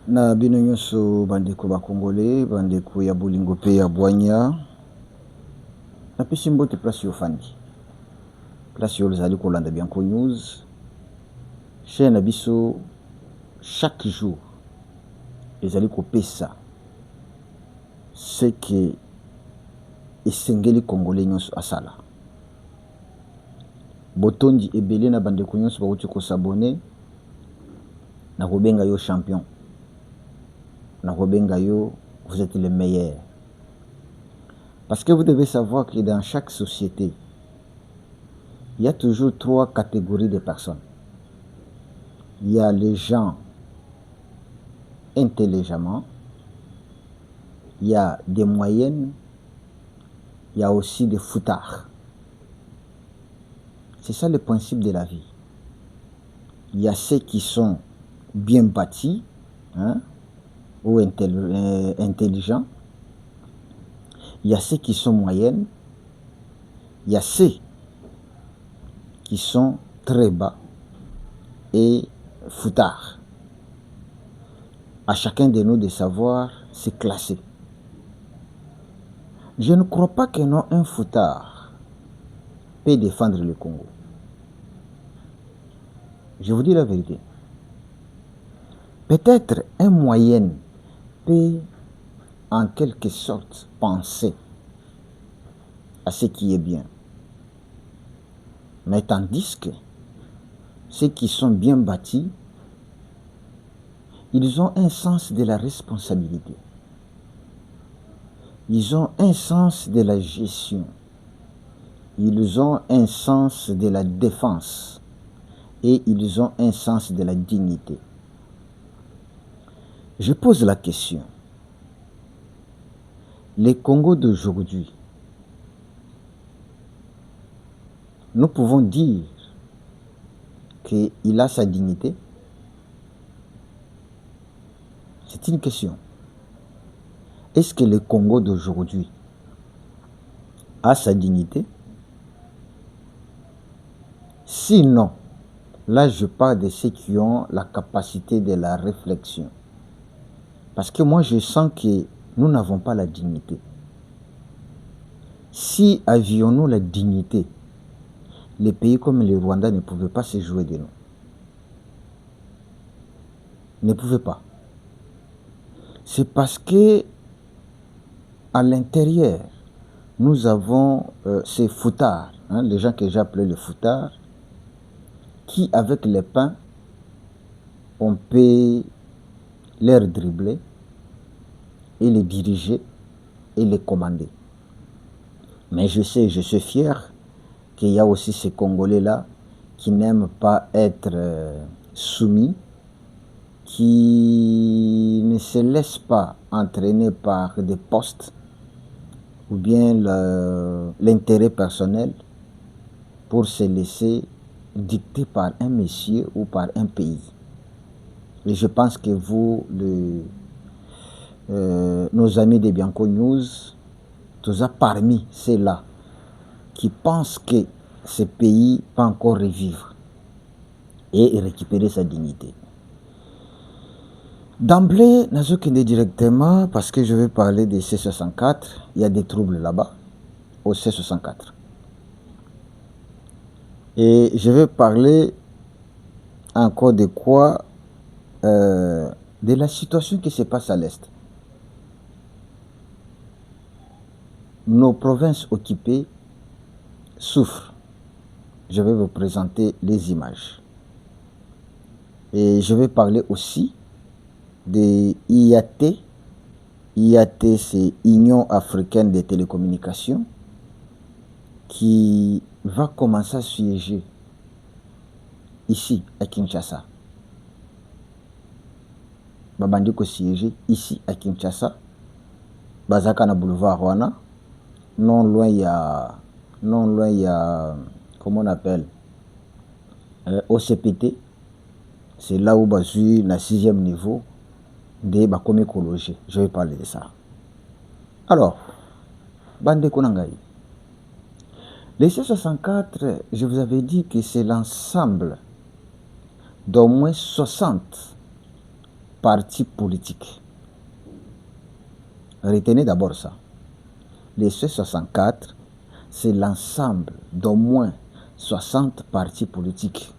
Na bino nyonso bandeko bakongole, bandeko ya bolingo pe ya bwanya, napesi mbote place yo fandi. Place yo lezali kolanda Bianco News. Chaîne na biso chaque jour ezali kopesa ce que esengeli congolais nyonso asala. Botondi ebele na bandeko nyonso bauti ko s'abonner na kobenga yo champion. Na kobenga yo, vous êtes le meilleur. Parce que vous devez savoir que dans chaque société, il y a toujours 3 catégories de personnes. Il y a les gens intelligemment, il y a des moyennes, il y a aussi des foutards. C'est ça le principe de la vie. Il y a ceux qui sont bien bâtis, hein, ou intelligents. Il y a ceux qui sont moyennes. Il y a ceux qui sont très bas et foutards. À chacun de nous de savoir se classer. Je ne crois pas que non, un foutard peut défendre le Congo. Je vous dis la vérité. Peut-être un moyen peut en quelque sorte penser à ce qui est bien. Mais tandis que ceux qui sont bien bâtis, ils ont un sens de la responsabilité. Ils ont un sens de la gestion. Ils ont un sens de la défense. Et ils ont un sens de la dignité. Je pose la question. Le Congo d'aujourd'hui, nous pouvons dire qu'il a sa dignité? C'est une question. Est-ce que le Congo d'aujourd'hui a sa dignité? Sinon, là je parle de ceux qui ont la capacité de la réflexion. Parce que moi je sens que nous n'avons pas la dignité. Si avions-nous la dignité, les pays comme le Rwanda ne pouvaient pas se jouer de nous. Ne pouvaient pas. C'est parce que à l'intérieur, nous avons ces foutards, hein, les gens que j'appelais les foutards, qui avec les pains, on peut les dribbler et les diriger et les commander. Mais je sais, je suis fier qu'il y a aussi ces Congolais-là qui n'aiment pas être soumis, qui ne se laissent pas entraîner par des postes ou bien l'intérêt personnel pour se laisser dicter par un monsieur ou par un pays. Et je pense que vous, nos amis de Bianco News, tous parmi ceux-là qui pensent que ce pays peut encore revivre et récupérer sa dignité. D'emblée, Nazokende directement, parce que je vais parler des C64, il y a des troubles là-bas, au C64. Et je vais parler encore de quoi? De la situation qui se passe à l'Est. Nos provinces occupées souffrent. Je vais vous présenter les images. Et je vais parler aussi de IAT. IAT, c'est Union africaine des télécommunications, qui va commencer à siéger ici à Kinshasa. Babandiko siéger ici à Kinshasa. Bazaka na boulevard Rwana. Non loin il y a, comment on appelle, OCPT. C'est là où Bazui, na 6e niveau de Bakom écologie. Je vais parler de ça. Alors, Bande Konangaï. Les C64, je vous avais dit que c'est l'ensemble d'au moins 60 partis politiques. Retenez d'abord ça. Les C64, c'est l'ensemble d'au moins 60 partis politiques.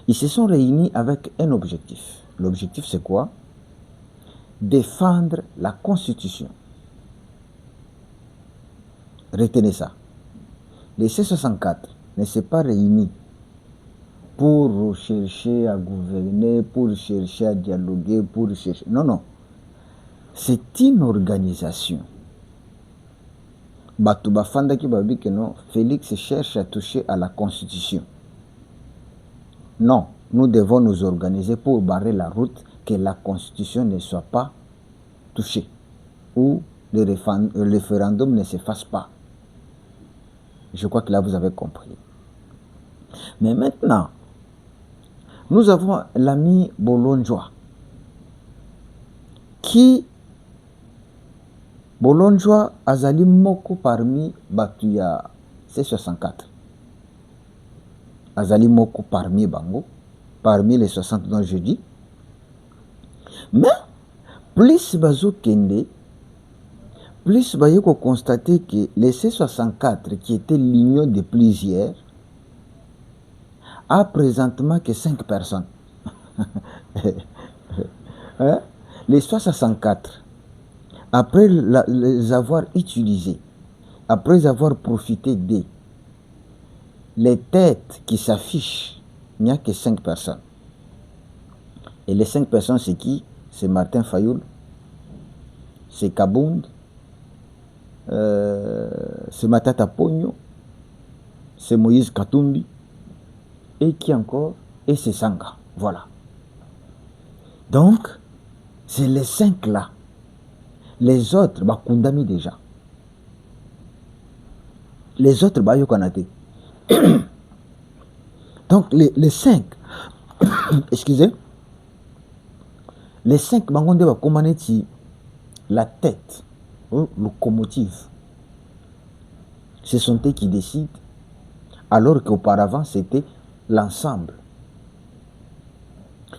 Ils se sont réunis avec un objectif. L'objectif, c'est quoi? Défendre la Constitution. Retenez ça. Les C64 ne s'est pas réunis pour chercher à gouverner, pour chercher à dialoguer, pour chercher... Non, non. C'est une organisation. Batouba Fandaki Babi que non, Félix cherche à toucher à la Constitution. Non, nous devons nous organiser pour barrer la route que la Constitution ne soit pas touchée ou le référendum ne se fasse pas. Je crois que là, vous avez compris. Mais maintenant, nous avons l'ami Bolonjoa qui, Bolonjoa azali moko parmi Batuya C64. Azali moko parmi Bango, parmi les 60 dont je dis. Mais, plus Bazo Kende, plus Bayo constater que les C64, qui était l'union de plusieurs, a présentement que 5 personnes. Hein? Les 64, après les avoir utilisés, après avoir profité des les têtes qui s'affichent, il n'y a que 5 personnes. Et les 5 personnes, c'est qui? C'est Martin Fayoul, c'est Kabound, c'est Matata Pogno, c'est Moïse Katumbi, et qui encore? Et c'est Sanga. Voilà. Donc, c'est les 5 là. Les autres, bah, condamnés déjà. Les autres, bah, yokanate. Donc, les 5, excusez, les 5, bah, on va commander la tête, locomotive. Ce sont eux qui décident, alors qu'auparavant, c'était l'ensemble.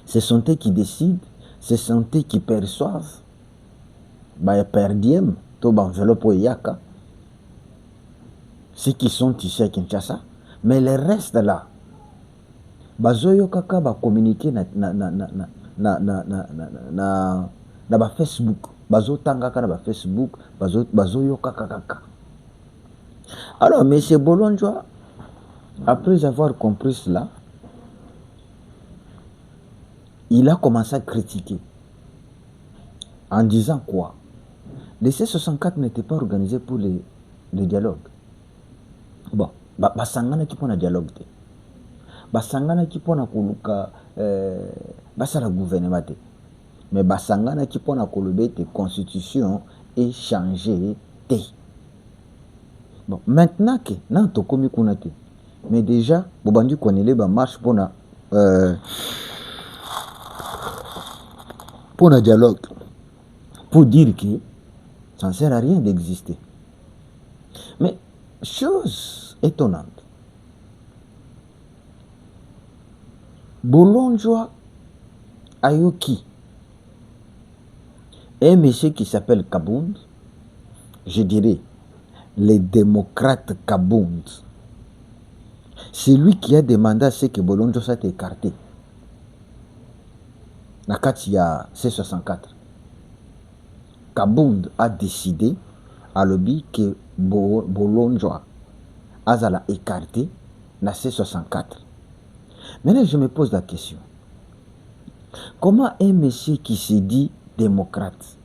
Ce sont eux qui décident, ce sont eux qui perçoivent, bah, per diem, to enveloppe yaka, ceux qui sont ici à Kinshasa, mais le reste là, bazoyo kaka ba communiquer na ba Facebook, bazo tangaka na ba Facebook, bazoyo kaka. Alors, M. Bolonjoa, après avoir compris cela, il a commencé à critiquer en disant quoi? Les C64 n'étaient pas organisés pour le dialogue. Bon, basangana qui pona dialogue. Basangana qui pona koluka basala gouvernement. Mais basangana qui pona kolubete constitution est changée. Bon, maintenant que nan to komi kunate. Mais déjà, bobandi konele ba marche pona dialogue pour dire que ça ne sert à rien d'exister. Mais chose étonnante, Bolonjoa Ayoki, un monsieur qui s'appelle Kabound, je dirais les démocrates Kabound, c'est lui qui a demandé à ce que Bolonjoa soit écarté. Il y a C64. Kabound a décidé à lobby que Bolonjoa a écarté la C64. Maintenant, je me pose la question. Comment un monsieur qui se dit démocrate,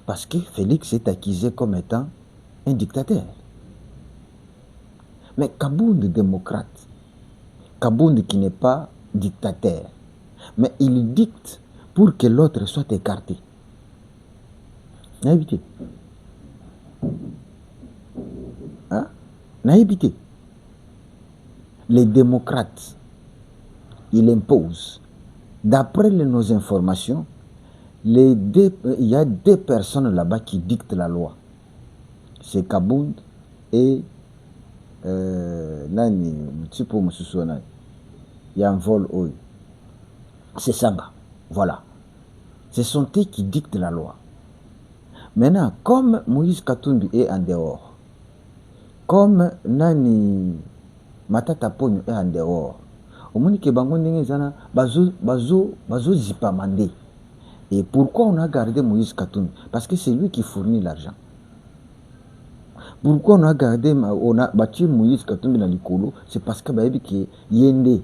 parce que Félix est accusé comme étant un dictateur. Mais Kabound démocrate, Kabound qui n'est pas dictateur, mais il dicte pour que l'autre soit écarté. Naïveté. Hein? Naïveté. Les démocrates, ils imposent. D'après nos informations, il y a 2 personnes là-bas qui dictent la loi. C'est Kabound et Nani, il y a un vol. C'est Sanga. Voilà. Ce sont eux qui dictent la loi. Maintenant, comme Moïse Katumbi est en dehors, comme Nani Matata Ponyo est en dehors, au moins que bango ndenge zana bazo zipamande. Et pourquoi on a gardé Moïse Katumbi? Parce que c'est lui qui fournit l'argent. Pourquoi on a gardé, on a battu Moïse Katumbi dans l'Ikolo? C'est parce que bayebi ki yende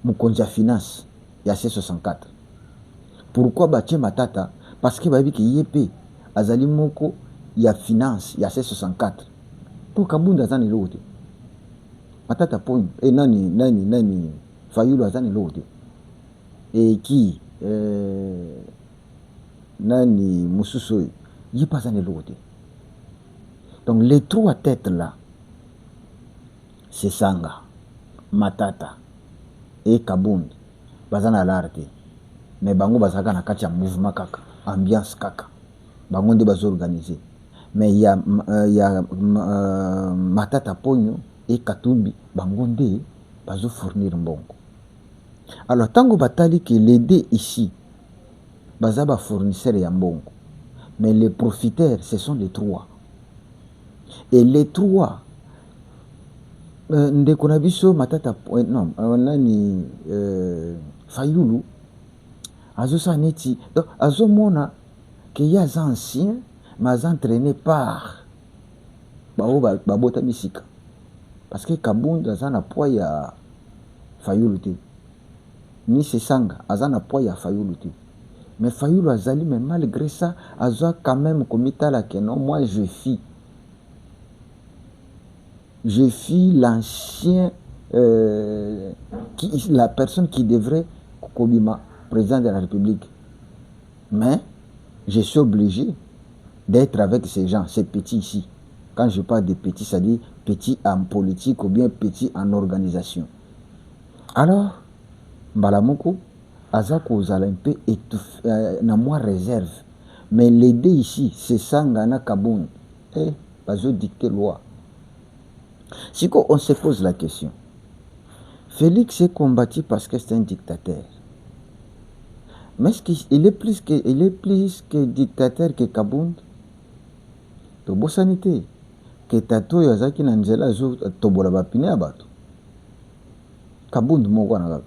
Mukonja Finance, il y a C64. Pourquoi battu Matata? Parce que bayebi ki yépé azali moko il y a finance, il y a C64. Pour Kabunda zani l'autre. Matata point et nani Fayulu azani l'autre. Et qui nani Mususoy, il pas zani l'autre. Donc les trois têtes là, c'est Sanga, Matata et Kabund. Bazana l'arte. Mais bango bazaka na kati ya mouvement kaka, ambiance kaka. Bango nde bazo organiser. Mais il y a Matata Ponyo et Katumbi, bango nde bazo fournir mbongo. Alors tango batali que l'aider ici, bazaba fournisseur ya mbongo. Mais les profiteurs, ce sont les trois. Et les trois, ndeko na biso Matata non, nani Fayulu azo sa neti. Donc azo mona que y a anciens mais entraîné par babota bisika. Parce que Kabunda azana poids ya Fayulu te. Ni Sesanga azana poids ya Fayulu te. Mais Fayulu azali, mais malgré ça, azo quand même commis à la que non, moi je fis l'ancien, la personne qui devrait Kobima, président de la République. Mais je suis obligé d'être avec ces gens, ces petits ici. Quand je parle de petits, ça dit petits en politique ou bien petits en organisation. Alors, Mbalamoko, Azako Zala un peu étouffé, n'a moins réserve. Mais l'aider ici, c'est Sangana Kaboun. Eh, Bazo dicter loi. Si on se pose la question, Félix est combattu parce que c'est un dictateur. Mais est-ce qu'il est plus que dictateur que Kaboun? To bosanité. Que Tato Yazaki Nanzela zo tobola bapine abato. Kaboun moko na gato.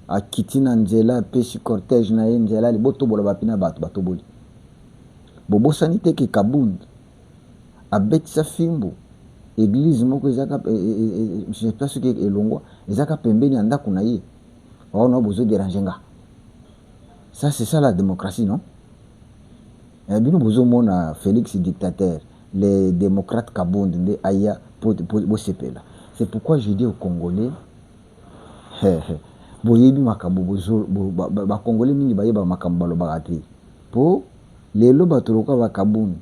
A kiti Nanzela pesi cortège na Nzela li boto bola bapine abato batoboli. Bosanité que Kaboun a betisa fimbo. Église moko ezaka je sais pas ce que elongwa ezaka pembeni anda kuna ye. Oh non bozo déranger nga. Ça c'est ça la démocratie, non? Et bien bozo mona Félix dictateur, les démocrates Kabound de aya pour là. C'est pourquoi je dis aux Congolais boyebi makambo bozo ba Congolais mingi bayeba makambo balobaka te. Po lelo batoloka ba Kabound.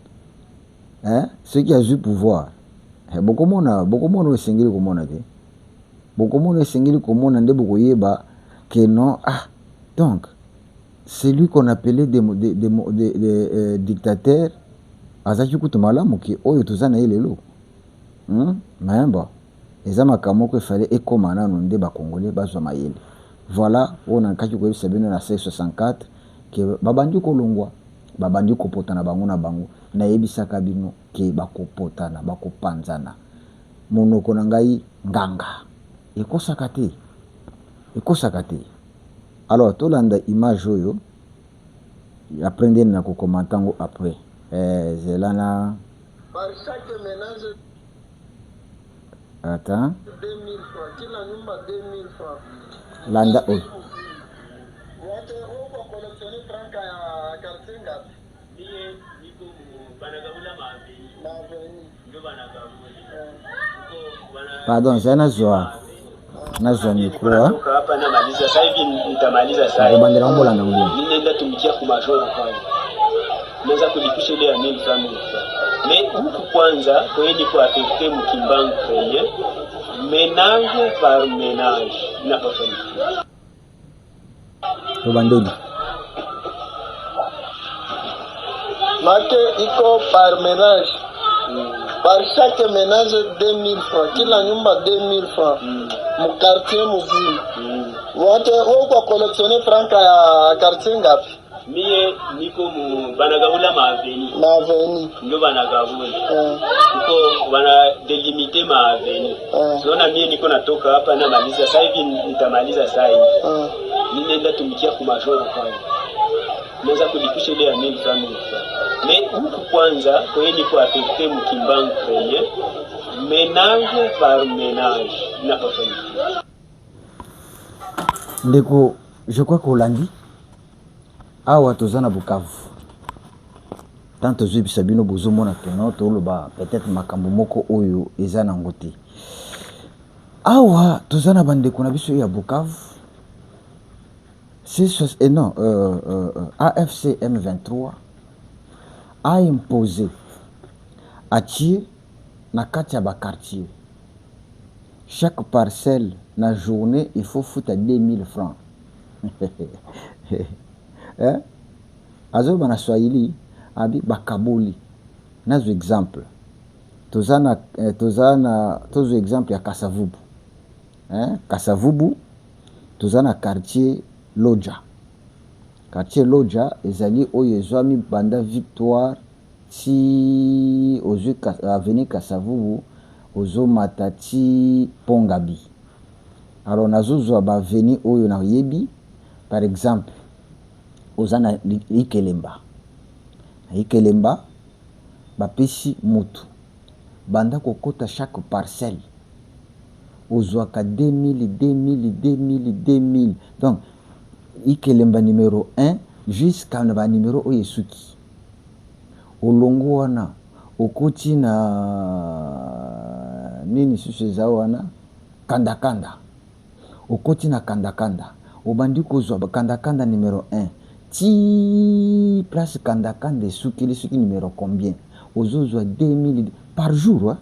Hein? Ceux qui ont eu pouvoir. Beaucoup de esengeli komona te. Beaucoup de esengeli komona nde bokoyeba que non. Ah, donc celui qu'on appelait des dictateurs azaki kutu malamu ki oyo tozana elelo. Mais bon, eza makambo ko fallait ekomana no nde ba Congolais bazwa mayele. Voilà, on a kaki ko sebino na C64 que babandi kolongwa, babandi kopotana bango na bango. Na yebisaka bino ke bakopotana bakopanzana monoko na ngai nganga ekosaka te. Alors tolanda image oyo aprendre na kokomantango après zelana par chaque ménage attends 2000 francs kila nyumba 2000 francs landa oyo wote huko collectionner franka ya kartinga pardon, j'ai nazwa micro hapa namaliza sasa hivi nitamaliza sasa hivi bandera mbola na ngine mimi nenda tumikia kwa majoro kwanza naweza kulipisha ile ya 1000 francs mais huku kwanza kwenye kwa affecter mkimbangu kwenye ménage par ménage na pafani to bandeli make iko par ménage Par chaque ménage 2000 francs, kila nyumba 2000 francs. Mu quartier mzima. Wote wako collectionner franka ya quartier ngapi? Mie niko mu banagabula maaveni. Maaveni. Ndio banagabula. Niko bana delimiter maaveni. Siona mie niko natoka hapa na maliza sasa hivi nitamaliza sasa hivi. Ninaenda tumikia kwa majoro kwanza. Naweza kulipisha ile ya 1000 francs. Mais huku kwanza kwa hiyo niko affecté mkimbangu kwenye ménage par ménage na pafani. Ndeko, je crois qu'Olandi awa tozana Bukavu. Tant ozwi bisabino bozomona tono toloba peut-être makambo moko oyo eza na ngote. Awa tozana bandeko na biso ya Bukavu. Non, AFC M23 a imposé à tier na kati ya ba quartier. Chaque parcelle na journée il faut foutre 2000 francs. Hein? Azo bana Swahili abi bakaboli. Nazo exemple. Tozana tozo exemple ya Kasavubu. Hein? Kasavubu tozana quartier Loja. Quartier Loja ezali oyo ezwami banda Victoire ti ozwi avenue Kasavubu ozo matati Pongabi. Alors nazozwa ba avenue oyo na yebi par exemple ozana Ikelemba. Ikelemba bapesi mutu banda kokota chaque parcelle ozwaka 2000. Donc Ikelemba numéro 1 jusqu'à na numéro oyesuki olongo wana okoti na nini susu wana kandakanda okoti na kandakanda obandi kozwa kandakanda numéro 1 ti place kandakanda esuki numéro combien ozozwa 2000 par jour hein?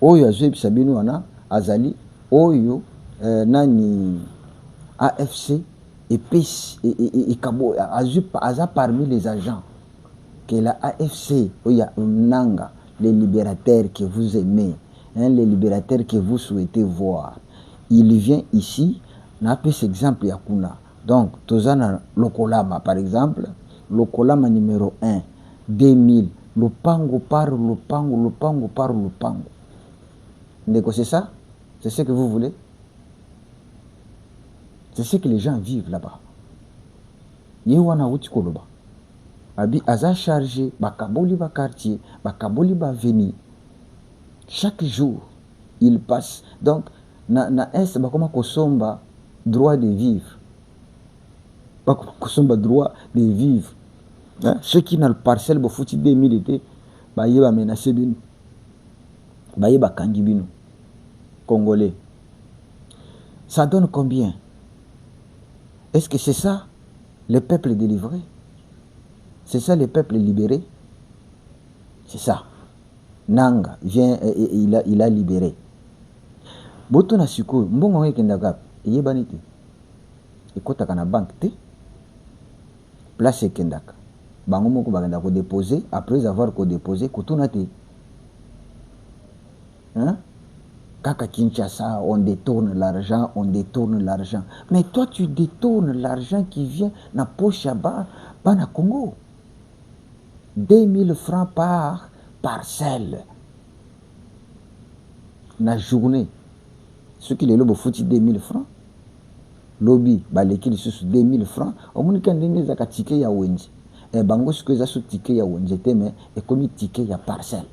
Oyo azwe bisabino wana azali oyo nani AFC et PIS et Kabo aza parmi les agents que la AFC oya nanga les libérateurs que vous aimez hein, les libérateurs que vous souhaitez voir il vient ici na pes exemple ya kuna donc tozana Lokolama par exemple Lokolama numéro 1 2000 lopango par lopango ndeko c'est ça c'est ce que vous voulez. C'est ce que les gens vivent là-bas. Yewana uti koloba. Abi aza chargé bakaboli ba quartier, bakaboli ba veni. Chaque jour, il passe. Donc na est bakoma kosomba droit de vivre. Bakoma kosomba droit de vivre. Hein? Ceux qui n'ont le parcelle bo fouti 2000 été, ba yeba menacer bino. Ba yeba kangi bino. Congolais. Ça donne combien? Est-ce que c'est ça, le peuple délivré? C'est ça, le peuple libéré? C'est ça. Nanga vient, il a libéré. Boto na siko, mbongo ngeke ndagap, yebani te. Ekotaka na banque te. Place kendaka. Bango moko bagenda ko déposer, après avoir ko déposer, kotuna te. Hein? Kaka Kinshasa, on détourne l'argent. Mais toi, tu détournes l'argent qui vient na poche à bas na Congo. 2000 francs par parcelle. Na journée. Ceux qui les lobes foutent 2000 francs. Lobby, baleki les sous 2000 francs. Au moins, quand on a un ticket ya wenji. Et bango ce que ça sous ticket ya wenji, mais et comme ticket ya parcelle.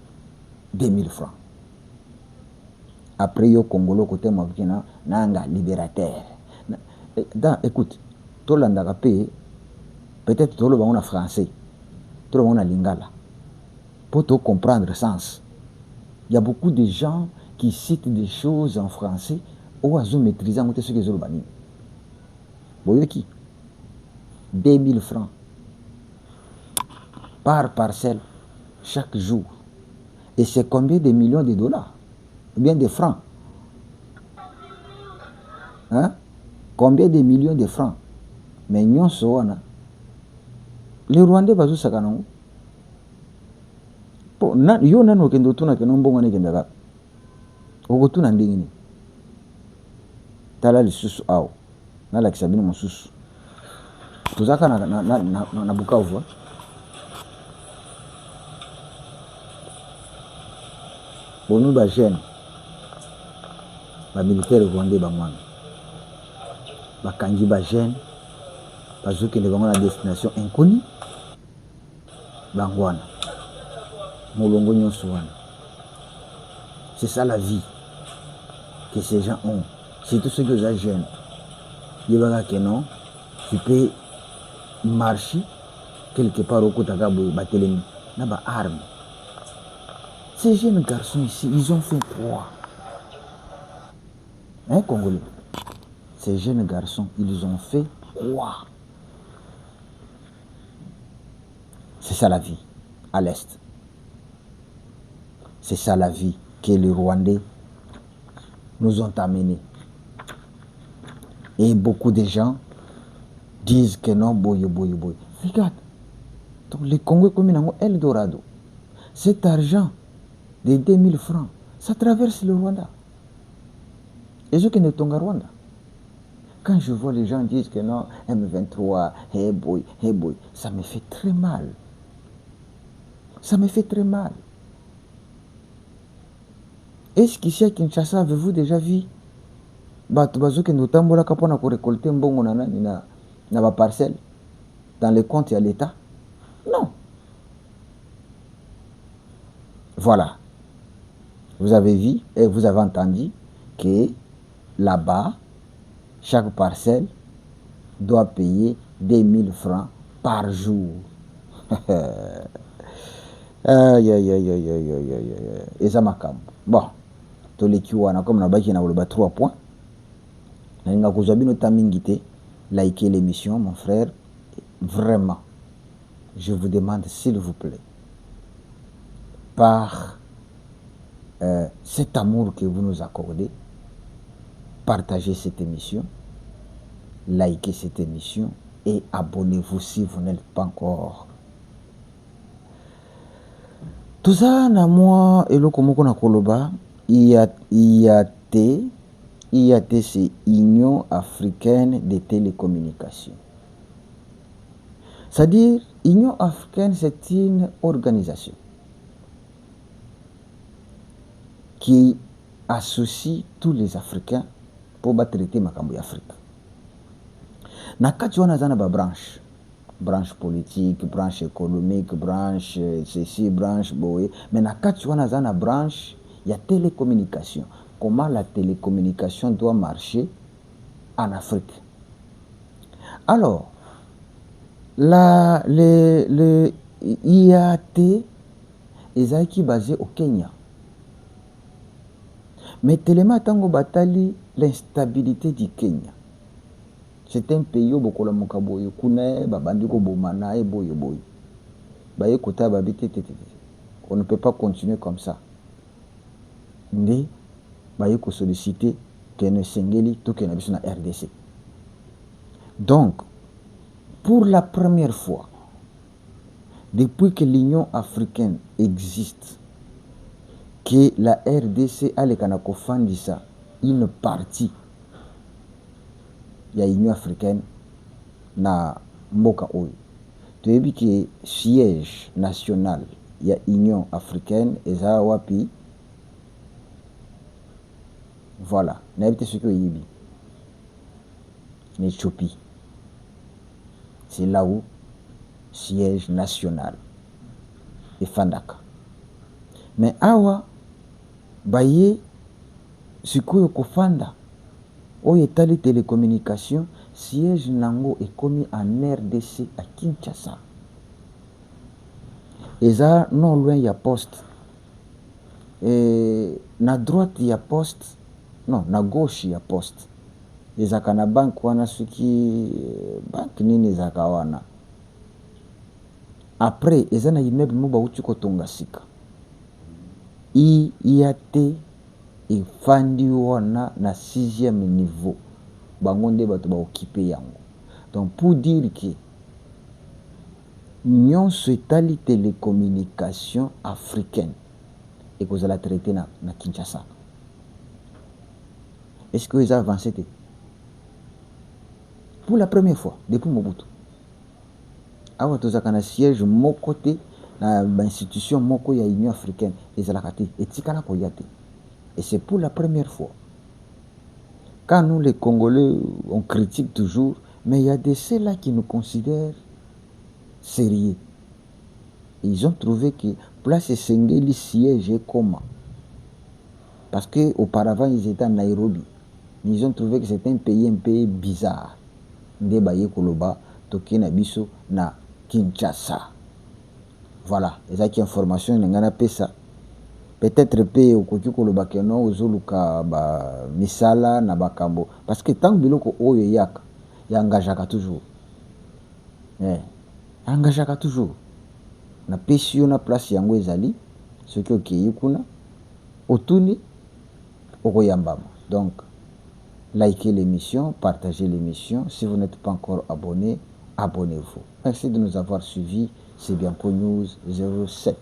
2000 francs. Après yo Congolo côté mavina nanga libérateur. Écoute, to landa paye peut-être to le bango na français. To le bango na lingala. Pour te comprendre le sens. Il y a beaucoup de gens qui citent des choses en français ou à maîtriser en ce que les bani. Voyez qui 2000 francs par parcelle chaque jour. Et c'est combien de millions de dollars? Ou bien de francs? Hein? Combien de millions de francs? Mais nous sommes les Rwandais bazou sakanango. po na yo nano kendo tuna keno mbongo ne kenda kaka okotuna ndenge ni tala lisusu awa nalakisa bino mosusu tozaka na Bukavu bonu ba jeune ba militaire rwandais bangwana bakangi ba jeune bazokende bango na destination inconnue bangwana molongo nyonso wana. C'est ça la vie que ces gens ont, surtout ceux qui sont jeunes. Il y a que non, tu peux marcher quelque part au côté de la télé, n'a pas arme. Ces jeunes garçons ici, ils ont fait quoi? Hein, Congolais? Ces jeunes garçons, ils ont fait quoi? C'est ça la vie, à l'Est. C'est ça la vie que les Rwandais nous ont amenés. Et beaucoup de gens disent que non, boy. Regarde, donc les Congolais comme Eldorado, cet argent de 2000 francs, ça traverse le Rwanda. Et ceux qui ne sont pas Rwanda. Quand je vois les gens dire que non, M23, hey boy, ça me fait très mal. Ça me fait très mal. Est-ce qu'ici à Kinshasa, avez-vous déjà vu Batubazo qui nous tambola kapona pour récolter mbongo na parcelle dans les comptes à l'État? Non. Voilà. Vous avez vu et vous avez entendu que là-bas, chaque parcelle doit payer 2000 francs par jour. Et ça m'a calme. Bon. Comme on a bâti 3 points. Likez l'émission, mon frère. Vraiment, je vous demande, s'il vous plaît, par cet amour que vous nous accordez, partagez cette émission, likez cette émission et abonnez-vous si vous n'êtes pas encore. Tout ça, na moi, et le komoko na koloba, IAT, c'est Union africaine des télécommunications. C'est-à-dire, Union africaine, c'est une organisation qui associe tous les Africains pour traiter Makambo Afrique. Nakati wana zana ba branche politique, branche économique, branche ceci, branche boye, mais nakati wana zana branche, il y a télécommunication. Comment la télécommunication doit marcher en Afrique. Alors, le IAT est basé au Kenya. Mais tellement tango batali l'instabilité du Kenya. C'est un pays où beaucoup de mukaboyo kuna babandiko bomana et boyo. Baye kota babité. On ne peut pas continuer comme ça. Ndé baye ko solliciter Kene Sengeli to Kene biso na RDC. Donc, pour la première fois, depuis que l'Union africaine existe, que la RDC a le kanako fandisa une partie ya Union africaine na mboka oyo. Tu as vu que siège national ya Union africaine eza wapi? Voilà, n'habite ce que yibi. N'Éthiopie. C'est là où siège national et Fandaka. Mais awa baye sikoyo kofanda oyo etali télécommunication siège nango est commis en RDC à Kinshasa. Eza non loin ya poste. Et na droite ya poste, non, na gauche ya poste. Ezaka na bank wana suki bank nini ezaka wana. Après eza na immeuble mo bauti kotonga sika. IAT efandi wana na 6e niveau. Bango nde bato ba occuper yango. Donc pour dire que nyonso etali télécommunication africaine ekozala traité na Kinshasa. Est-ce que eza avancé te? Pour la première fois depuis Mobutu awa tozalaka na siège moko te na institution moko ya Union africaine ezalaka te etikala koya te. Et c'est pour la première fois. Quand nous les Congolais on critique toujours, mais il y a de ceux-là qui nous considèrent sérieux. Ils ont trouvé que place Sengeli siège comment? Parce qu'auparavant ils étaient à Nairobi. Ils ont trouvé que c'était un pays bizarre. Ndebaye Koloba, Tokena Biso, na Kinshasa. Voilà, les acquis information, n'engana pesa. Peut-être pe okoki Koloba keno ozoluka ba misala na bakambo. Parce que tant biloko oyo yaka, ya engagaka toujours. Engagaka toujours. Na pesi yo na place yango ezali, ce qui okeyi kuna, otuni, okoyambama. Donc, likez l'émission, partagez l'émission. Si vous n'êtes pas encore abonné, abonnez-vous. Merci de nous avoir suivis. C'est Bianco News 07.